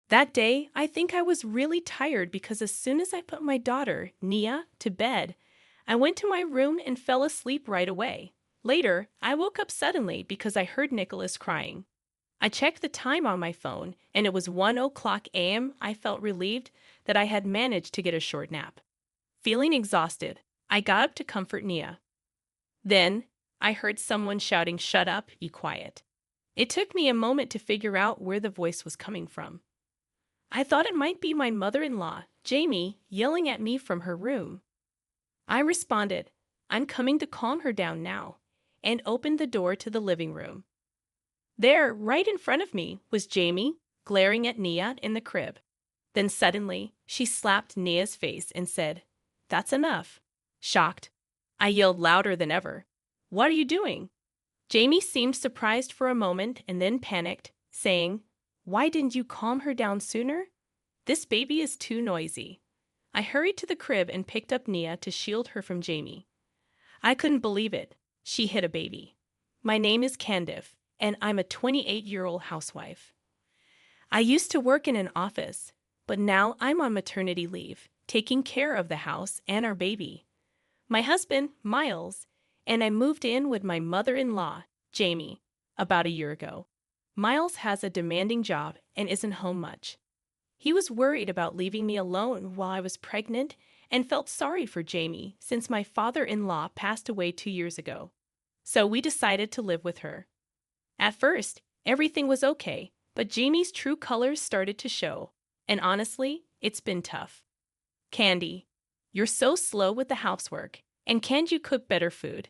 That day, I think I was really tired because as soon as I put my daughter, Nia, to bed, I went to my room and fell asleep right away. Later, I woke up suddenly because I heard Nicholas crying. I checked the time on my phone, and it was 1 o'clock a.m. I felt relieved that I had managed to get a short nap. Feeling exhausted, I got up to comfort Nia. Then, I heard someone shouting, "Shut up, be quiet." It took me a moment to figure out where the voice was coming from. I thought it might be my mother-in-law, Jamie, yelling at me from her room. I responded, "I'm coming to calm her down now," and opened the door to the living room. There, right in front of me, was Jamie, glaring at Nia in the crib. Then suddenly, she slapped Nia's face and said, "That's enough." Shocked, I yelled louder than ever, "What are you doing?" Jamie seemed surprised for a moment and then panicked, saying, "Why didn't you calm her down sooner? This baby is too noisy." I hurried to the crib and picked up Nia to shield her from Jamie. I couldn't believe it. She hit a baby. My name is Candice, and I'm a 28-year-old housewife. I used to work in an office, but now I'm on maternity leave, taking care of the house and our baby. My husband, Miles, and I moved in with my mother-in-law, Jamie, about a year ago. Miles has a demanding job and isn't home much. He was worried about leaving me alone while I was pregnant and felt sorry for Jamie since my father-in-law passed away 2 years ago. So we decided to live with her. At first, everything was okay, but Jamie's true colors started to show, and honestly, it's been tough. "Candy, you're so slow with the housework, and can't you cook better food?"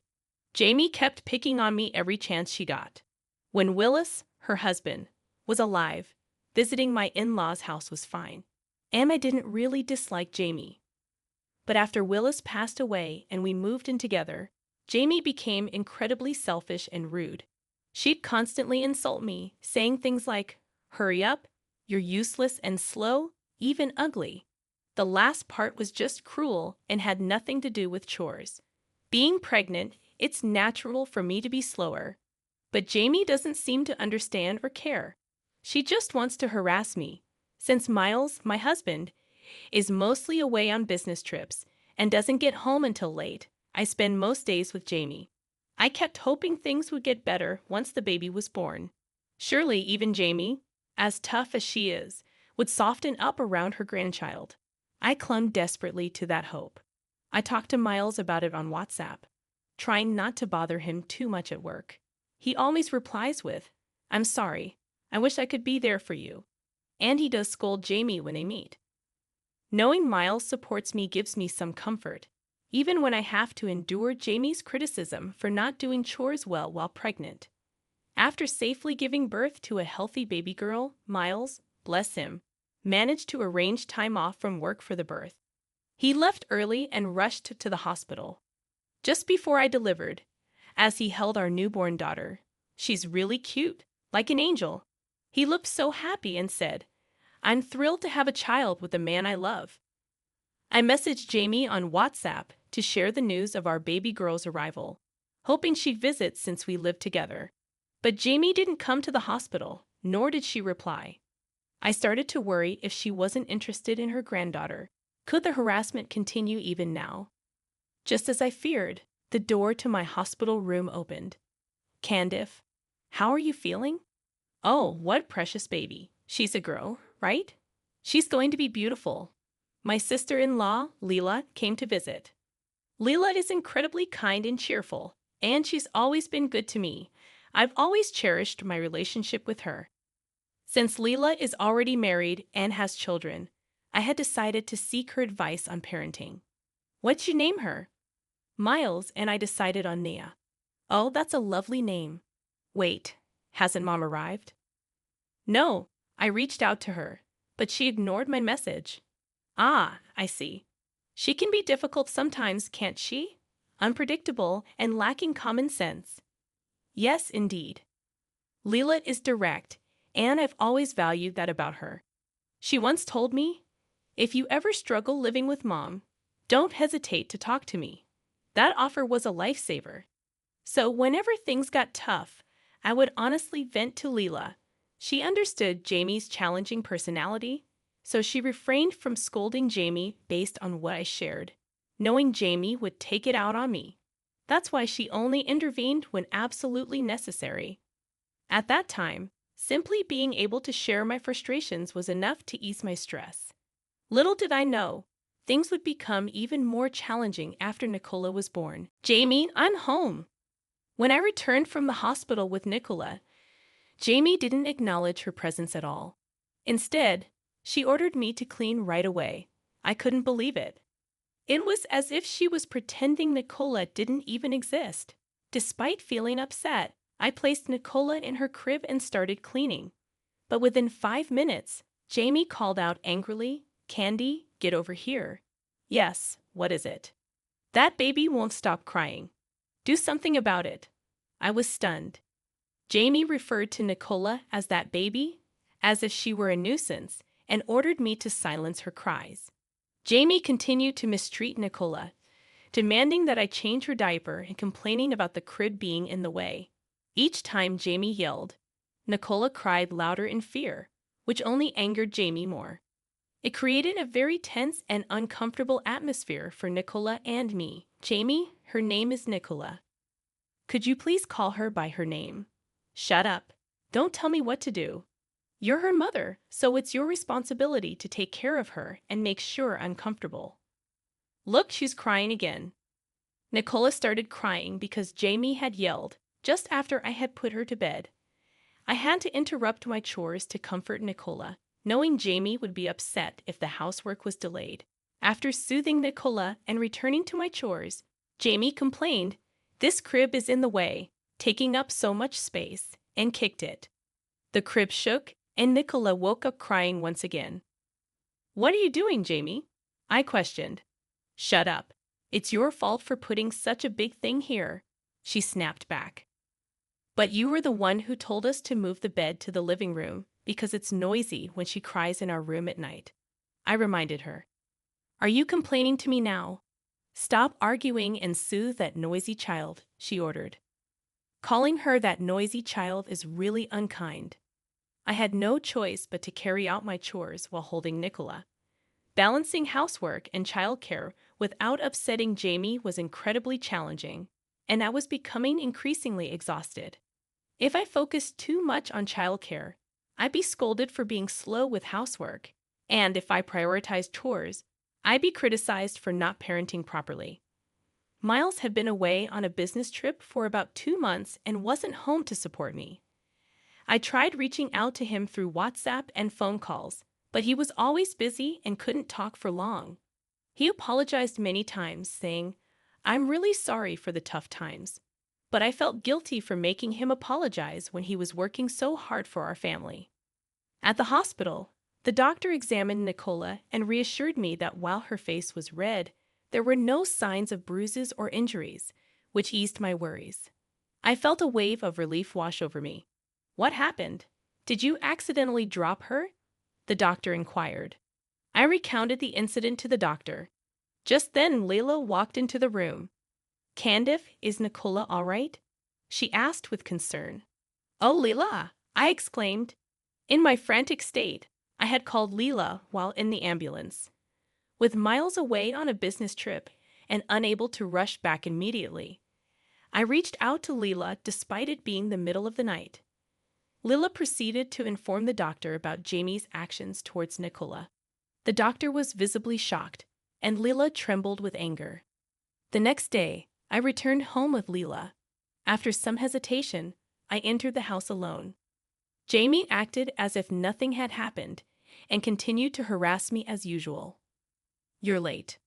Jamie kept picking on me every chance she got. When Willis, her husband, was alive, visiting my in-laws' house was fine, and I didn't really dislike Jamie. But after Willis passed away and we moved in together, Jamie became incredibly selfish and rude. She'd constantly insult me, saying things like, "Hurry up, you're useless and slow, even ugly." The last part was just cruel and had nothing to do with chores. Being pregnant, it's natural for me to be slower. But Jamie doesn't seem to understand or care. She just wants to harass me. Since Miles, my husband, is mostly away on business trips and doesn't get home until late, I spend most days with Jamie. I kept hoping things would get better once the baby was born. Surely even Jamie, as tough as she is, would soften up around her grandchild. I clung desperately to that hope. I talked to Miles about it on WhatsApp, trying not to bother him too much at work. He always replies with, "I'm sorry, I wish I could be there for you." And he does scold Jamie when they meet. Knowing Miles supports me gives me some comfort, even when I have to endure Jamie's criticism for not doing chores well while pregnant. After safely giving birth to a healthy baby girl, Miles, bless him, managed to arrange time off from work for the birth. He left early and rushed to the hospital just before I delivered, as he held our newborn daughter. "She's really cute, like an angel." He looked so happy and said, "I'm thrilled to have a child with the man I love." I messaged Jamie on WhatsApp to share the news of our baby girl's arrival, hoping she'd visit since we lived together. But Jamie didn't come to the hospital, nor did she reply. I started to worry if she wasn't interested in her granddaughter. Could the harassment continue even now? Just as I feared, the door to my hospital room opened. "Candice, how are you feeling?" "Oh, what precious baby. She's a girl, right? She's going to be beautiful." My sister-in-law, Leela, came to visit. Leela is incredibly kind and cheerful, and she's always been good to me. I've always cherished my relationship with her. Since Leela is already married and has children, I had decided to seek her advice on parenting. "What'd you name her?" "Miles, and I decided on Nia." "Oh, that's a lovely name." "Wait, hasn't Mom arrived?" "No, I reached out to her, but she ignored my message." "Ah, I see. She can be difficult sometimes, can't she? Unpredictable and lacking common sense." "Yes, indeed. Leela is direct, and I've always valued that about her. She once told me, 'If you ever struggle living with Mom, don't hesitate to talk to me.' That offer was a lifesaver. So whenever things got tough, I would honestly vent to Leela, She understood Jamie's challenging personality, so she refrained from scolding Jamie based on what I shared, knowing Jamie would take it out on me. That's why she only intervened when absolutely necessary. At that time, simply being able to share my frustrations was enough to ease my stress. Little did I know, things would become even more challenging after Nicola was born. Jamie, I'm home. When I returned from the hospital with Nicola, Jamie didn't acknowledge her presence at all. Instead, she ordered me to clean right away. I couldn't believe it. It was as if she was pretending Nicola didn't even exist. Despite feeling upset, I placed Nicola in her crib and started cleaning. But within 5 minutes, Jamie called out angrily, "Candy, get over here." "Yes, what is it?" "That baby won't stop crying. Do something about it." I was stunned. Jamie referred to Nicola as that baby, as if she were a nuisance, and ordered me to silence her cries. Jamie continued to mistreat Nicola, demanding that I change her diaper and complaining about the crib being in the way. Each time Jamie yelled, Nicola cried louder in fear, which only angered Jamie more. It created a very tense and uncomfortable atmosphere for Nicola and me. "Jamie, her name is Nicola. Could you please call her by her name?" "Shut up. Don't tell me what to do. You're her mother, so it's your responsibility to take care of her and make sure I'm comfortable." "Look, she's crying again." Nicola started crying because Jamie had yelled just after I had put her to bed. I had to interrupt my chores to comfort Nicola, knowing Jamie would be upset if the housework was delayed. After soothing Nicola and returning to my chores, Jamie complained, "This crib is in the way, taking up so much space," and kicked it. The crib shook, and Nicola woke up crying once again. "What are you doing, Jamie?" I questioned. "Shut up. It's your fault for putting such a big thing here," she snapped back. "But you were the one who told us to move the bed to the living room because it's noisy when she cries in our room at night," I reminded her. "Are you complaining to me now?" "Stop arguing and soothe that noisy child," she ordered. Calling her that noisy child is really unkind. I had no choice but to carry out my chores while holding Nicola. Balancing housework and childcare without upsetting Jamie was incredibly challenging, and I was becoming increasingly exhausted. If I focused too much on childcare, I'd be scolded for being slow with housework, and if I prioritized chores, I'd be criticized for not parenting properly. Miles had been away on a business trip for about 2 months and wasn't home to support me. I tried reaching out to him through WhatsApp and phone calls, but he was always busy and couldn't talk for long. He apologized many times, saying, "I'm really sorry for the tough times." But I felt guilty for making him apologize when he was working so hard for our family. At the hospital, the doctor examined Nicola and reassured me that while her face was red, there were no signs of bruises or injuries, which eased my worries. I felt a wave of relief wash over me. "What happened? Did you accidentally drop her?" the doctor inquired. I recounted the incident to the doctor. Just then, Layla walked into the room. "Candice, is Nicola all right?" she asked with concern. "Oh, Leela!" I exclaimed. In my frantic state, I had called Leela while in the ambulance. With Miles away on a business trip and unable to rush back immediately, I reached out to Leela despite it being the middle of the night. Leela proceeded to inform the doctor about Jamie's actions towards Nicola. The doctor was visibly shocked, and Leela trembled with anger. The next day, I returned home with Leela. After some hesitation, I entered the house alone. Jamie acted as if nothing had happened and continued to harass me as usual. "You're late.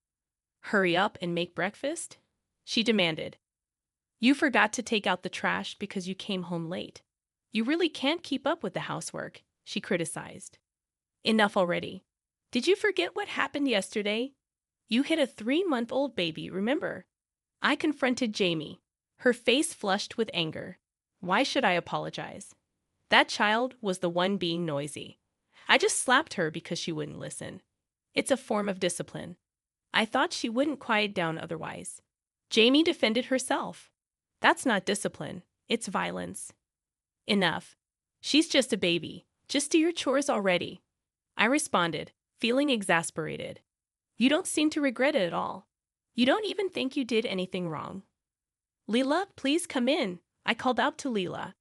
Hurry up and make breakfast," she demanded. "You forgot to take out the trash because you came home late. You really can't keep up with the housework," she criticized. "Enough already. Did you forget what happened yesterday? You hit a 3-month-old baby, remember?" I confronted Jamie, her face flushed with anger. Why should I apologize? That child was the one being noisy. I just slapped her because she wouldn't listen. It's a form of discipline. I thought she wouldn't quiet down otherwise. Jamie defended herself. That's not discipline, it's violence. Enough. She's just a baby. Just do your chores already. I responded, feeling exasperated. You don't seem to regret it at all. You don't even think you did anything wrong. Leela, please come in, I called out to Leela.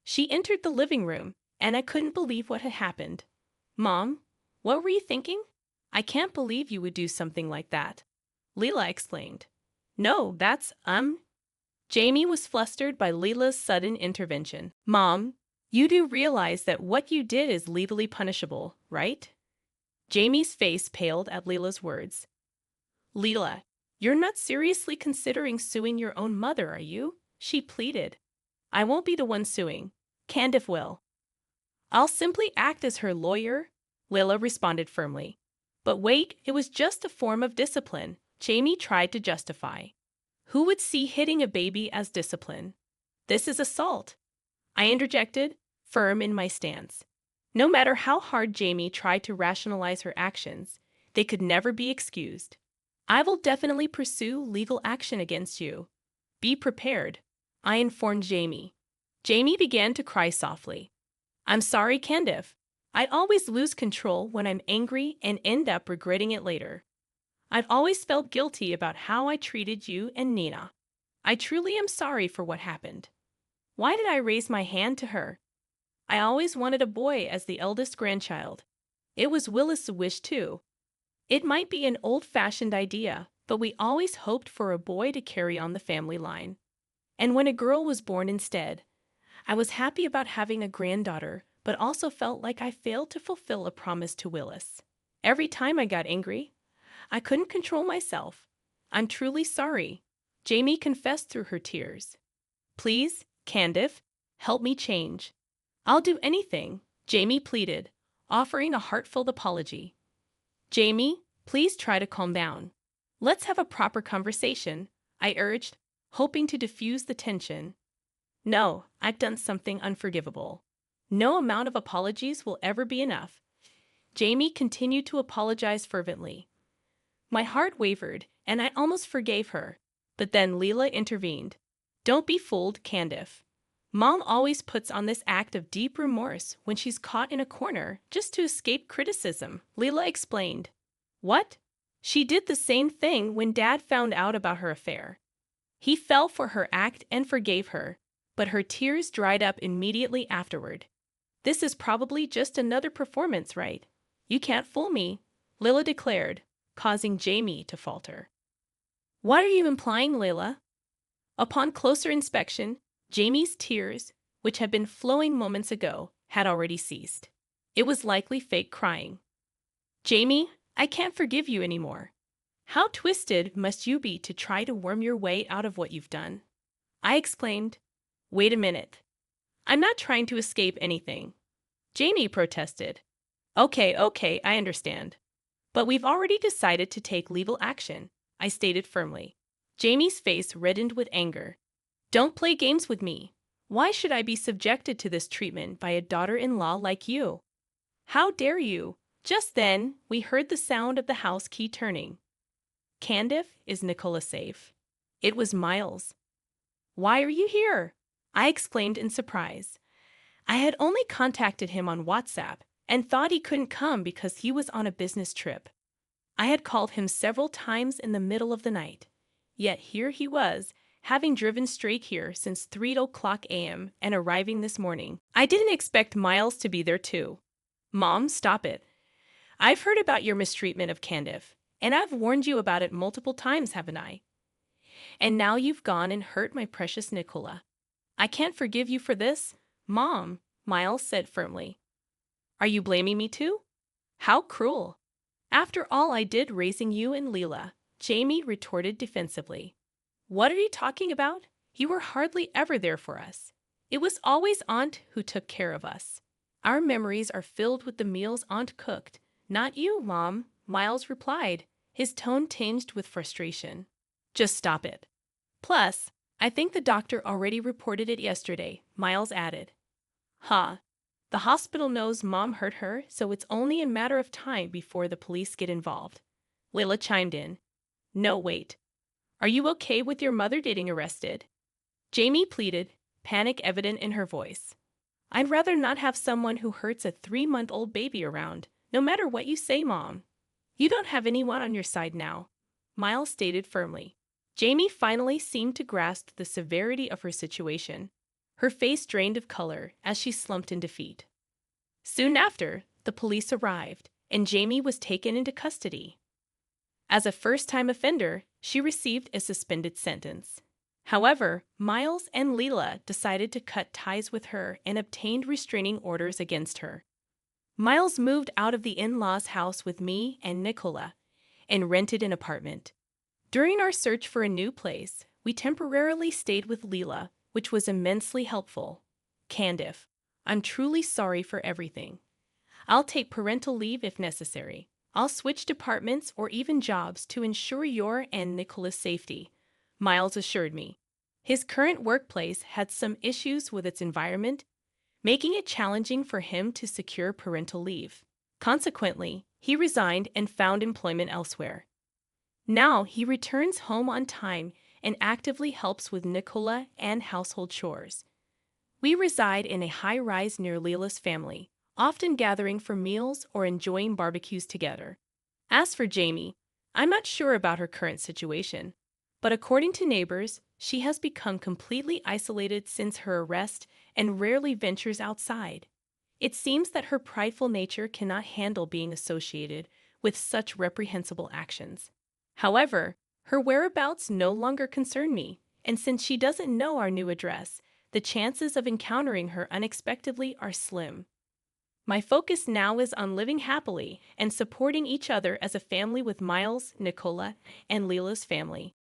She entered the living room, and I couldn't believe what had happened. Mom, what were you thinking? I can't believe you would do something like that. Leela exclaimed. No, that's, Jamie was flustered by Leela's sudden intervention. Mom, you do realize that what you did is legally punishable, right? Jamie's face paled at Leela's words. Leela, you're not seriously considering suing your own mother, are you? She pleaded. I won't be the one suing. Candace will. I'll simply act as her lawyer, Leela responded firmly. But wait, it was just a form of discipline, Jamie tried to justify. Who would see hitting a baby as discipline? This is assault. I interjected, firm in my stance. No matter how hard Jamie tried to rationalize her actions, they could never be excused. I will definitely pursue legal action against you. Be prepared, I informed Jamie. Jamie began to cry softly. I'm sorry, Candace. I'd always lose control when I'm angry and end up regretting it later. I've always felt guilty about how I treated you and Nina. I truly am sorry for what happened. Why did I raise my hand to her? I always wanted a boy as the eldest grandchild. It was Willis' wish too. It might be an old-fashioned idea, but we always hoped for a boy to carry on the family line. And when a girl was born instead, I was happy about having a granddaughter, but also felt like I failed to fulfill a promise to Willis. Every time I got angry, I couldn't control myself. I'm truly sorry, Jamie confessed through her tears. Please, Candace, help me change. I'll do anything, Jamie pleaded, offering a heartfelt apology. Jamie, please try to calm down. Let's have a proper conversation, I urged, hoping to diffuse the tension. No, I've done something unforgivable. No amount of apologies will ever be enough. Jamie continued to apologize fervently. My heart wavered, and I almost forgave her. But then Leela intervened. Don't be fooled, Candace. Mom always puts on this act of deep remorse when she's caught in a corner just to escape criticism, Leela explained. What? She did the same thing when Dad found out about her affair. He fell for her act and forgave her, but her tears dried up immediately afterward. This is probably just another performance, right? You can't fool me, Leela declared, causing Jamie to falter. What are you implying, Leela? Upon closer inspection, Jamie's tears, which had been flowing moments ago, had already ceased. It was likely fake crying. Jamie, I can't forgive you anymore. How twisted must you be to try to worm your way out of what you've done? I exclaimed. Wait a minute. I'm not trying to escape anything. Jamie protested. Okay, I understand. But we've already decided to take legal action, I stated firmly. Jamie's face reddened with anger. Don't play games with me. Why should I be subjected to this treatment by a daughter-in-law like you? How dare you? Just then, we heard the sound of the house key turning. Candace, is Nicola safe? It was Miles. Why are you here? I exclaimed in surprise. I had only contacted him on WhatsApp and thought he couldn't come because he was on a business trip. I had called him several times in the middle of the night. Yet here he was, having driven straight here since 3:00 a.m. and arriving this morning. I didn't expect Miles to be there too. Mom, stop it. I've heard about your mistreatment of Candace, and I've warned you about it multiple times, haven't I? And now you've gone and hurt my precious Nicola. I can't forgive you for this, Mom, Miles said firmly. Are you blaming me too? How cruel. After all I did raising you and Leela, Jamie retorted defensively. What are you talking about? You were hardly ever there for us. It was always Aunt who took care of us. Our memories are filled with the meals Aunt cooked, not you, Mom, Miles replied, his tone tinged with frustration. Just stop it. Plus, I think the doctor already reported it yesterday, Miles added. The hospital knows Mom hurt her, so it's only a matter of time before the police get involved. Leela chimed in. No, wait. Are you okay with your mother getting arrested? Jamie pleaded, panic evident in her voice. I'd rather not have someone who hurts a 3-month-old baby around, no matter what you say, Mom. You don't have anyone on your side now, Miles stated firmly. Jamie finally seemed to grasp the severity of her situation. Her face drained of color as she slumped in defeat. Soon after, the police arrived, and Jamie was taken into custody. As a first-time offender, she received a suspended sentence. However, Miles and Leela decided to cut ties with her and obtained restraining orders against her. Miles moved out of the in-laws' house with me and Nicola and rented an apartment. During our search for a new place, we temporarily stayed with Leela, which was immensely helpful. Candice, I'm truly sorry for everything. I'll take parental leave if necessary. I'll switch departments or even jobs to ensure your and Nicola's safety, Miles assured me. His current workplace had some issues with its environment, making it challenging for him to secure parental leave. Consequently, he resigned and found employment elsewhere. Now he returns home on time and actively helps with Nicola and household chores. We reside in a high-rise near Leela's family, often gathering for meals or enjoying barbecues together. As for Jamie, I'm not sure about her current situation, but according to neighbors, she has become completely isolated since her arrest and rarely ventures outside. It seems that her prideful nature cannot handle being associated with such reprehensible actions. However, her whereabouts no longer concern me, and since she doesn't know our new address, the chances of encountering her unexpectedly are slim. My focus now is on living happily and supporting each other as a family with Miles, Nicola, and Leela's family.